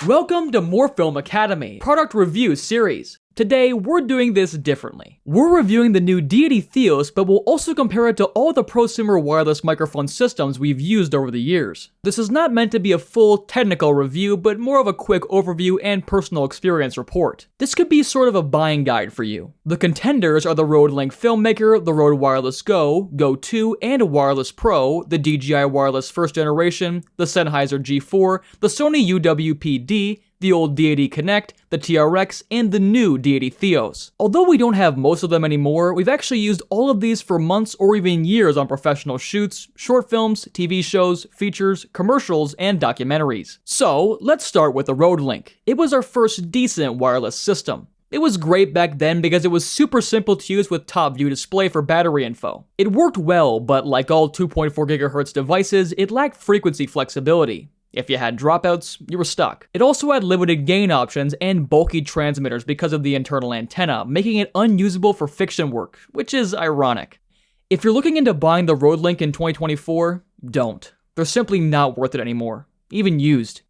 Welcome to Morphilm Academy, product review series. Today, we're doing this differently. We're reviewing the new Deity Theos, but we'll also compare it to all the prosumer wireless microphone systems we've used over the years. This is not meant to be a full technical review, but more of a quick overview and personal experience report. This could be sort of a buying guide for you. The contenders are the Rodelink Filmmaker, the Rode Wireless Go, Go 2, and Wireless Pro, the DJI Wireless first generation, the Sennheiser G4, the Sony UWP-D, the old Deity Connect, the TRX, and the new Deity Theos. Although we don't have most of them anymore, we've actually used all of these for months or even years on professional shoots, short films, TV shows, features, commercials, and documentaries. So, let's start with the Rodelink. It was our first decent wireless system. It was great back then because it was super simple to use with top view display for battery info. It worked well, but like all 2.4 GHz devices, it lacked frequency flexibility. If you had dropouts, you were stuck. It also had limited gain options and bulky transmitters because of the internal antenna, making it unusable for fiction work, which is ironic. If you're looking into buying the Rodelink in 2024, don't. They're simply not worth it anymore, even used.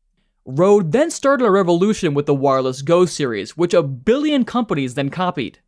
Rode then started a revolution with the Wireless Go series, which a billion companies then copied.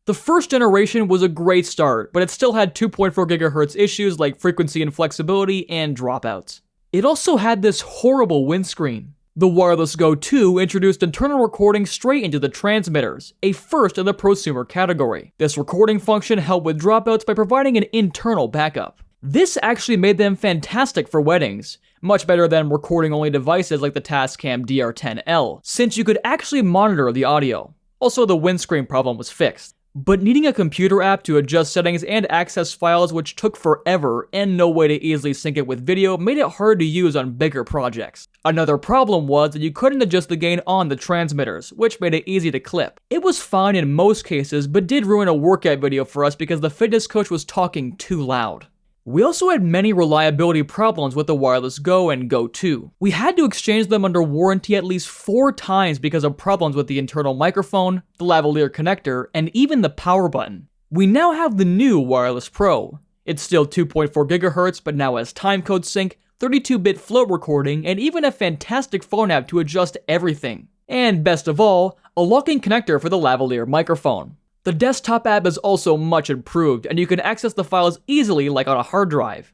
The first generation was a great start, but it still had 2.4 GHz issues like frequency inflexibility and dropouts. It also had this horrible windscreen. The Wireless Go 2 introduced internal recording straight into the transmitters, a first in the prosumer category. This recording function helped with dropouts by providing an internal backup. This actually made them fantastic for weddings, much better than recording-only devices like the Tascam DR10L, since you could actually monitor the audio. Also, the windscreen problem was fixed. But needing a computer app to adjust settings and access files, which took forever and no way to easily sync it with video, made it hard to use on bigger projects. Another problem was that you couldn't adjust the gain on the transmitters, which made it easy to clip. It was fine in most cases, but did ruin a workout video for us because the fitness coach was talking too loud. We also had many reliability problems with the Wireless Go and Go 2. We had to exchange them under warranty at least 4 times because of problems with the internal microphone, the lavalier connector, and even the power button. We now have the new Wireless Pro. It's still 2.4 GHz, but now has timecode sync, 32-bit float recording, and even a fantastic phone app to adjust everything. And best of all, a locking connector for the lavalier microphone. The desktop app is also much improved, and you can access the files easily like on a hard drive.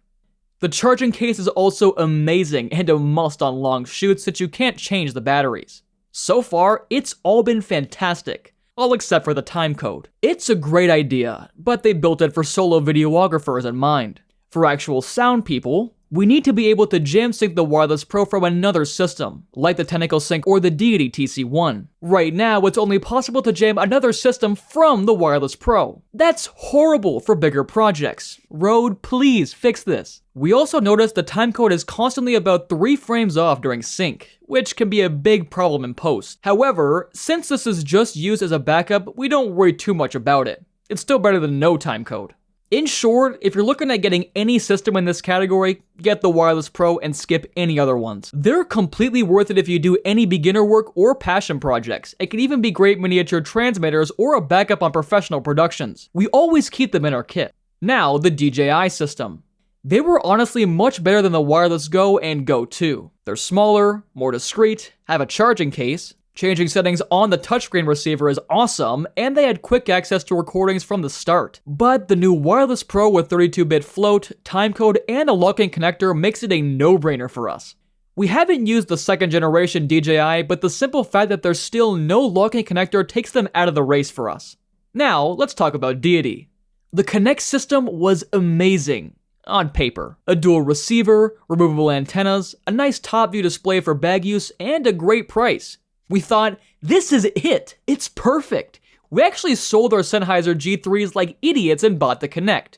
The charging case is also amazing and a must on long shoots since you can't change the batteries. So far, it's all been fantastic, all except for the timecode. It's a great idea, but they built it for solo videographers in mind. For actual sound people, we need to be able to jam sync the Wireless Pro from another system, like the Tentacle Sync or the Deity TC1. Right now, it's only possible to jam another system from the Wireless Pro. That's horrible for bigger projects. Rode, please fix this. We also noticed the timecode is constantly about 3 frames off during sync, which can be a big problem in post. However, since this is just used as a backup, we don't worry too much about it. It's still better than no timecode. In short, if you're looking at getting any system in this category, get the Wireless Pro and skip any other ones. They're completely worth it if you do any beginner work or passion projects. It can even be great miniature transmitters or a backup on professional productions. We always keep them in our kit. Now, the DJI system. They were honestly much better than the Wireless Go and Go 2. They're smaller, more discreet, have a charging case, changing settings on the touchscreen receiver is awesome, and they had quick access to recordings from the start. But the new Wireless Pro with 32-bit float, timecode, and a locking connector makes it a no-brainer for us. We haven't used the 2nd generation DJI, but the simple fact that there's still no locking connector takes them out of the race for us. Now, let's talk about Deity. The Connect system was amazing. On paper. A dual receiver, removable antennas, a nice top view display for bag use, and a great price. We thought, this is it! It's perfect! We actually sold our Sennheiser G3s like idiots and bought the Connect.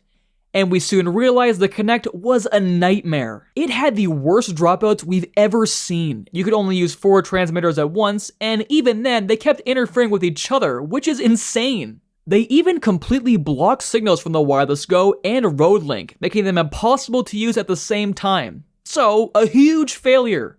And we soon realized the Connect was a nightmare. It had the worst dropouts we've ever seen. You could only use 4 transmitters at once, and even then, they kept interfering with each other, which is insane. They even completely blocked signals from the Wireless Go and Rodelink, making them impossible to use at the same time. So, a huge failure.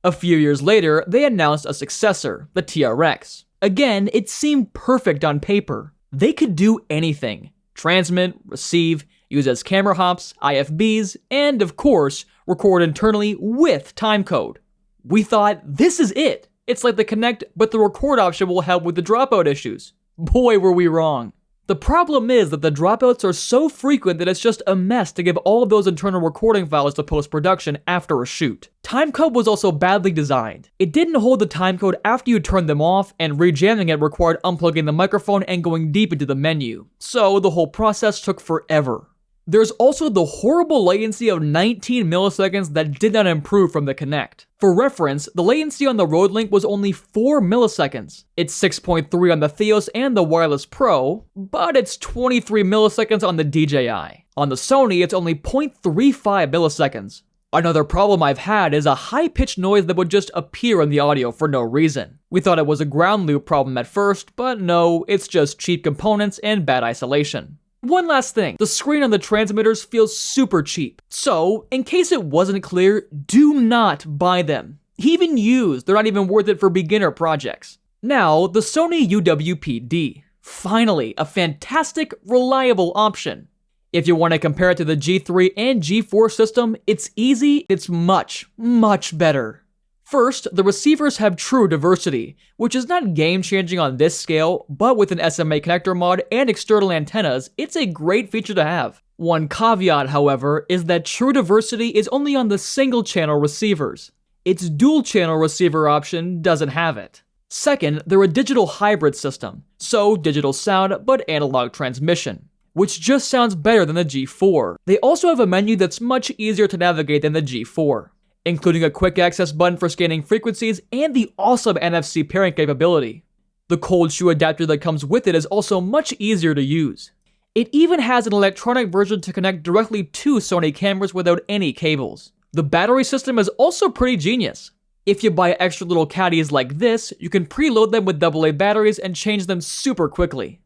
A few years later, they announced a successor, the TRX. Again, it seemed perfect on paper. They could do anything. Transmit, receive, use as camera hops, IFBs, and of course, record internally with timecode. We thought, this is it. It's like the Connect, but the record option will help with the dropout issues. Boy, were we wrong. The problem is that the dropouts are so frequent that it's just a mess to give all of those internal recording files to post-production after a shoot. Timecode was also badly designed. It didn't hold the timecode after you turned them off, and rejamming it required unplugging the microphone and going deep into the menu. So the whole process took forever. There's also the horrible latency of 19 milliseconds that did not improve from the Connect. For reference, the latency on the Rodelink was only 4 milliseconds. It's 6.3 on the Theos and the Wireless Pro, but it's 23 milliseconds on the DJI. On the Sony, it's only 0.35 milliseconds. Another problem I've had is a high-pitched noise that would just appear in the audio for no reason. We thought it was a ground loop problem at first, but no, it's just cheap components and bad isolation. One last thing, the screen on the transmitters feels super cheap. So, in case it wasn't clear, do not buy them. Even used, they're not even worth it for beginner projects. Now, the Sony UWP-D. Finally, a fantastic, reliable option. If you want to compare it to the G3 and G4 system, it's easy, it's much, much better. First, the receivers have true diversity, which is not game-changing on this scale, but with an SMA connector mod and external antennas, it's a great feature to have. One caveat, however, is that true diversity is only on the single-channel receivers. Its dual-channel receiver option doesn't have it. Second, they're a digital hybrid system, so digital sound but analog transmission, which just sounds better than the G4. They also have a menu that's much easier to navigate than the G4. Including a quick access button for scanning frequencies and the awesome NFC pairing capability. The cold shoe adapter that comes with it is also much easier to use. It even has an electronic version to connect directly to Sony cameras without any cables. The battery system is also pretty genius. If you buy extra little caddies like this, you can preload them with AA batteries and change them super quickly.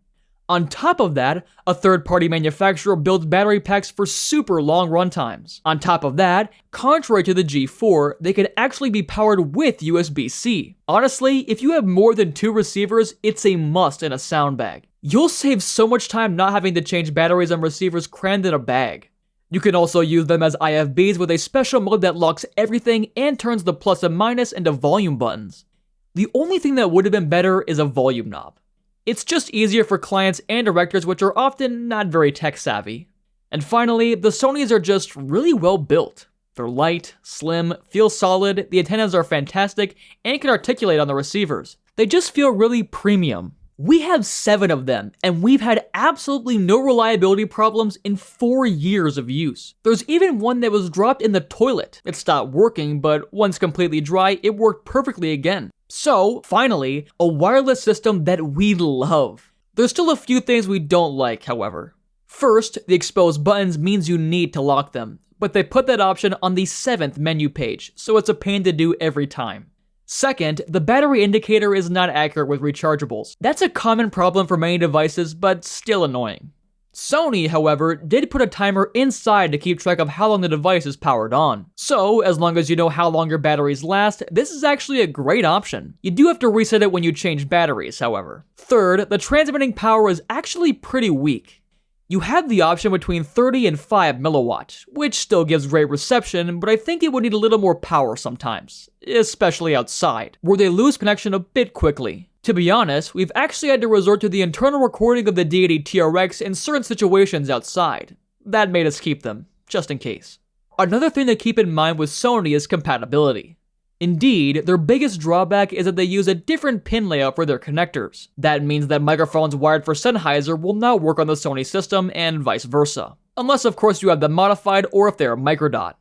On top of that, a third-party manufacturer builds battery packs for super long runtimes. On top of that, contrary to the G4, they can actually be powered with USB-C. Honestly, if you have more than 2 receivers, it's a must in a sound bag. You'll save so much time not having to change batteries on receivers crammed in a bag. You can also use them as IFBs with a special mode that locks everything and turns the plus and minus into volume buttons. The only thing that would have been better is a volume knob. It's just easier for clients and directors, which are often not very tech savvy. And finally, the Sonys are just really well built. They're light, slim, feel solid, the antennas are fantastic, and can articulate on the receivers. They just feel really premium. We have 7 of them, and we've had absolutely no reliability problems in 4 years of use. There's even one that was dropped in the toilet. It stopped working, but once completely dry, it worked perfectly again. So, finally, a wireless system that we love. There's still a few things we don't like, however. First, the exposed buttons means you need to lock them, but they put that option on the 7th menu page, so it's a pain to do every time. Second, the battery indicator is not accurate with rechargeables. That's a common problem for many devices, but still annoying. Sony, however, did put a timer inside to keep track of how long the device is powered on. So, as long as you know how long your batteries last, this is actually a great option. You do have to reset it when you change batteries, however. Third, the transmitting power is actually pretty weak. You have the option between 30 and 5 milliwatt, which still gives great reception, but I think it would need a little more power sometimes, especially outside, where they lose connection a bit quickly. To be honest, we've actually had to resort to the internal recording of the Deity TRX in certain situations outside. That made us keep them, just in case. Another thing to keep in mind with Sony is compatibility. Indeed, their biggest drawback is that they use a different pin layout for their connectors. That means that microphones wired for Sennheiser will not work on the Sony system and vice versa. Unless of course you have them modified or if they're microdot.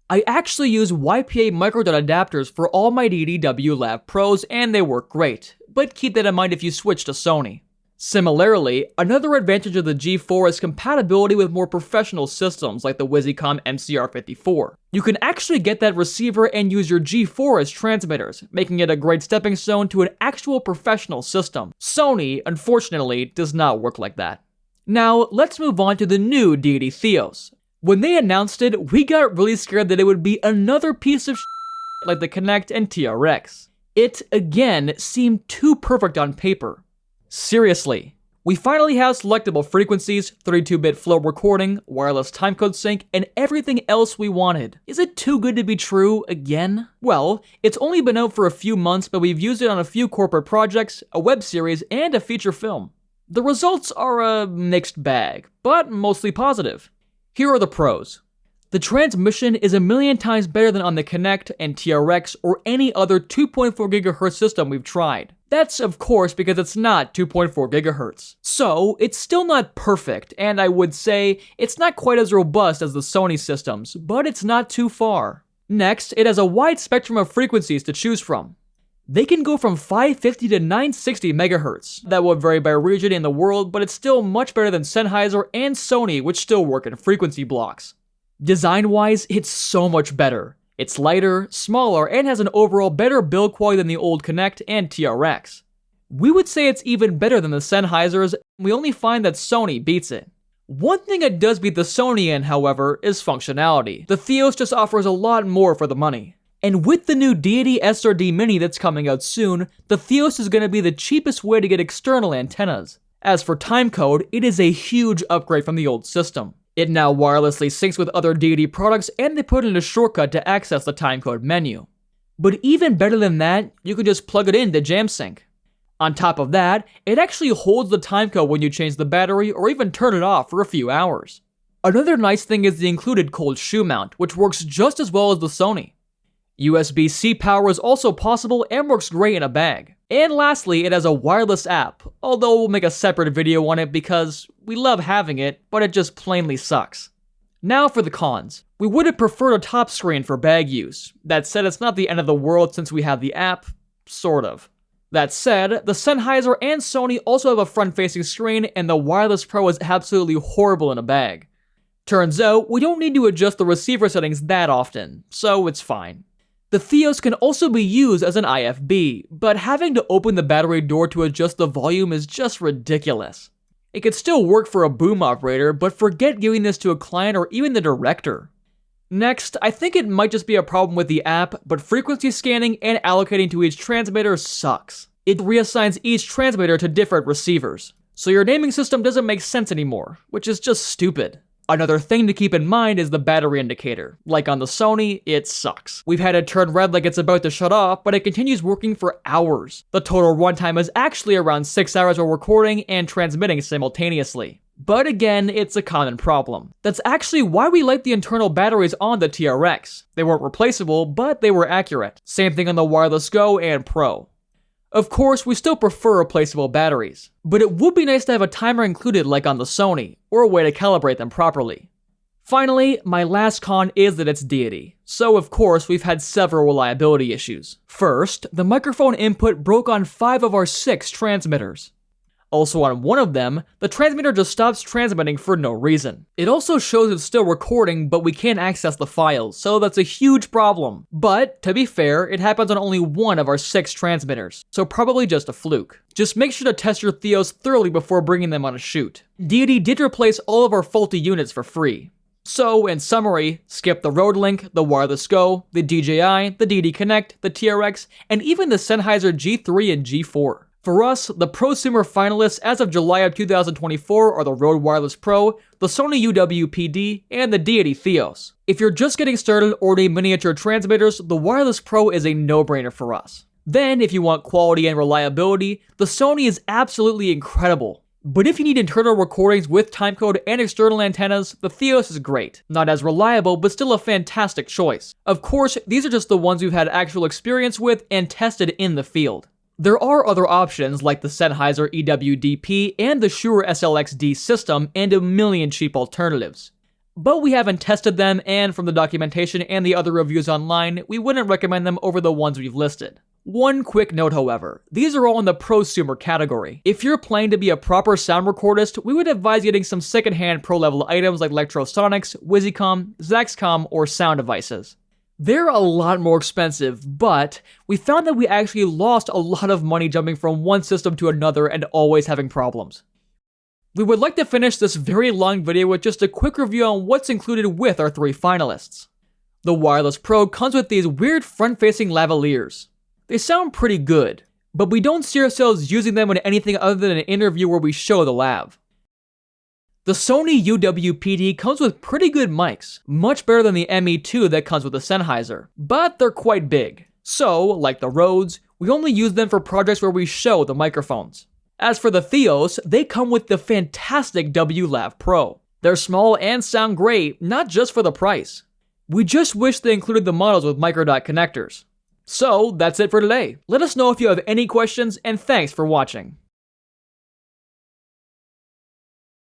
I actually use YPA microdot adapters for all my DDW Lab Pros and they work great, but keep that in mind if you switch to Sony. Similarly, another advantage of the G4 is compatibility with more professional systems like the Wizicom MCR54. You can actually get that receiver and use your G4 as transmitters, making it a great stepping stone to an actual professional system. Sony, unfortunately, does not work like that. Now, let's move on to the new Deity Theos. When they announced it, we got really scared that it would be another piece of shit like the Connect and TRX. It, again, seemed too perfect on paper. Seriously, We finally have selectable frequencies, 32-bit flow recording, wireless timecode sync, and everything else we wanted. Is it too good to be true again? Well, it's only been out for a few months, but we've used it on a few corporate projects, a web series, and a feature film. The results are a mixed bag, but mostly positive. Here are the pros. The transmission is a million times better than on the Kinect and TRX or any other 2.4 GHz system we've tried. That's of course because it's not 2.4 GHz. So it's still not perfect, and I would say it's not quite as robust as the Sony systems, but it's not too far. Next, it has a wide spectrum of frequencies to choose from. They can go from 550 to 960 MHz. That will vary by region in the world, but it's still much better than Sennheiser and Sony, which still work in frequency blocks. Design-wise, it's so much better. It's lighter, smaller, and has an overall better build quality than the old Kinect and TRX. We would say it's even better than the Sennheisers, and we only find that Sony beats it. One thing that does beat the Sony in, however, is functionality. The Theos just offers a lot more for the money. And with the new Deity SRD Mini that's coming out soon, the Theos is going to be the cheapest way to get external antennas. As for timecode, it is a huge upgrade from the old system. It now wirelessly syncs with other Deity products, and they put in a shortcut to access the timecode menu. But even better than that, you can just plug it into JamSync. On top of that, it actually holds the timecode when you change the battery or even turn it off for a few hours. Another nice thing is the included cold shoe mount, which works just as well as the Sony. USB-C power is also possible and works great in a bag. And lastly, it has a wireless app, although we'll make a separate video on it because we love having it, but it just plainly sucks. Now for the cons. We would have preferred a top screen for bag use. That said, it's not the end of the world since we have the app, sort of. That said, the Sennheiser and Sony also have a front-facing screen, and the Wireless Pro is absolutely horrible in a bag. Turns out, we don't need to adjust the receiver settings that often, so it's fine. The Theos can also be used as an IFB, but having to open the battery door to adjust the volume is just ridiculous. It could still work for a boom operator, but forget giving this to a client or even the director. Next, I think it might just be a problem with the app, but frequency scanning and allocating to each transmitter sucks. It reassigns each transmitter to different receivers, so your naming system doesn't make sense anymore, which is just stupid. Another thing to keep in mind is the battery indicator. Like on the Sony, it sucks. We've had it turn red like it's about to shut off, but it continues working for hours. The total runtime is actually around 6 hours while recording and transmitting simultaneously. But again, it's a common problem. That's actually why we like the internal batteries on the TRX. They weren't replaceable, but they were accurate. Same thing on the Wireless Go and Pro. Of course, we still prefer replaceable batteries, but it would be nice to have a timer included like on the Sony, or a way to calibrate them properly. Finally, my last con is that it's Deity, so of course we've had several reliability issues. First, the microphone input broke on 5 of our 6 transmitters. Also on one of them, the transmitter just stops transmitting for no reason. It also shows it's still recording, but we can't access the files, so that's a huge problem. But, to be fair, it happens on only 1 of our 6 transmitters, so probably just a fluke. Just make sure to test your Theos thoroughly before bringing them on a shoot. Deity did replace all of our faulty units for free. So, in summary, skip the Rodelink, the Wireless Go, the DJI, the Deity Kinect, the TRX, and even the Sennheiser G3 and G4. For us, the prosumer finalists as of July of 2024 are the Rode Wireless Pro, the Sony UWP-D, and the Deity Theos. If you're just getting started or need miniature transmitters, the Wireless Pro is a no-brainer for us. Then, if you want quality and reliability, the Sony is absolutely incredible. But if you need internal recordings with timecode and external antennas, the Theos is great. Not as reliable, but still a fantastic choice. Of course, these are just the ones we've had actual experience with and tested in the field. There are other options like the Sennheiser EWD-P and the Shure SLX-D system and a million cheap alternatives. But we haven't tested them, and from the documentation and the other reviews online, we wouldn't recommend them over the ones we've listed. One quick note however, these are all in the prosumer category. If you're planning to be a proper sound recordist, we would advise getting some secondhand pro-level items like Electrosonics, Wizicom, Zaxcom, or sound devices. They're a lot more expensive, but we found that we actually lost a lot of money jumping from one system to another and always having problems. We would like to finish this very long video with just a quick review on what's included with our 3 finalists. The Wireless Pro comes with these weird front-facing lavaliers. They sound pretty good. but we don't see ourselves using them in anything other than an interview where we show the lav. The Sony UWP-D comes with pretty good mics, much better than the ME2 that comes with the Sennheiser, but they're quite big. So, like the Rhodes, we only use them for projects where we show the microphones. As for the Theos, they come with the fantastic WLAV Pro. They're small and sound great, not just for the price. We just wish they included the models with microdot connectors. So, that's it for today. Let us know if you have any questions, and thanks for watching.